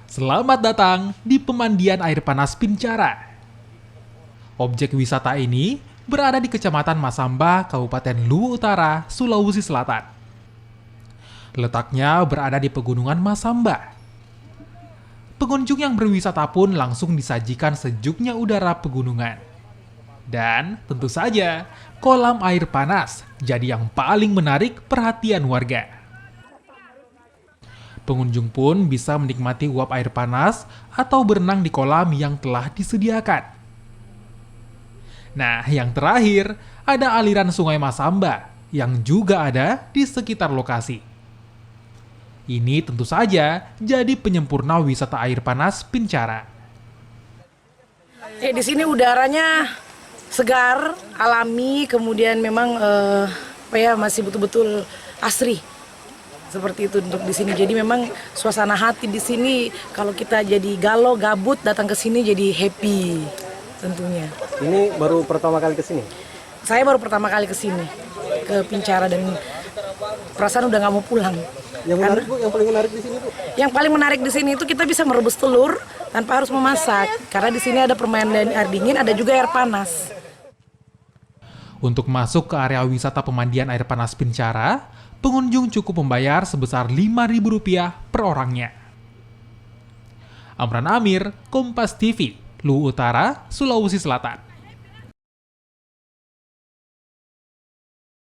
Selamat datang di pemandian air panas Pincara. Objek wisata ini berada di Kecamatan Masamba, Kabupaten Luwu Utara, Sulawesi Selatan. Letaknya berada di Pegunungan Masamba. Pengunjung yang berwisata pun langsung disajikan sejuknya udara pegunungan. Dan tentu saja, kolam air panas jadi yang paling menarik perhatian warga. Pengunjung pun bisa menikmati uap air panas atau berenang di kolam yang telah disediakan. Nah, yang terakhir, ada aliran Sungai Masamba yang juga ada di sekitar lokasi. Ini tentu saja jadi penyempurna wisata air panas Pincara. Di sini udaranya segar, alami, kemudian memang masih betul-betul asri. Seperti itu untuk di sini. Jadi memang suasana hati di sini kalau kita jadi galau, gabut, datang ke sini jadi happy tentunya. Ini baru pertama kali ke sini? Saya baru pertama kali ke sini, ke Pincara, dan perasaan udah nggak mau pulang. Yang menarik Bu, yang paling menarik di sini Bu? Yang paling menarik di sini itu kita bisa merebus telur tanpa harus memasak. Karena di sini ada permainan air dingin, ada juga air panas. Untuk masuk ke area wisata pemandian air panas Pincara, pengunjung cukup membayar sebesar Rp5.000 per orangnya. Amran Amir, Kompas TV, Luwu Utara, Sulawesi Selatan.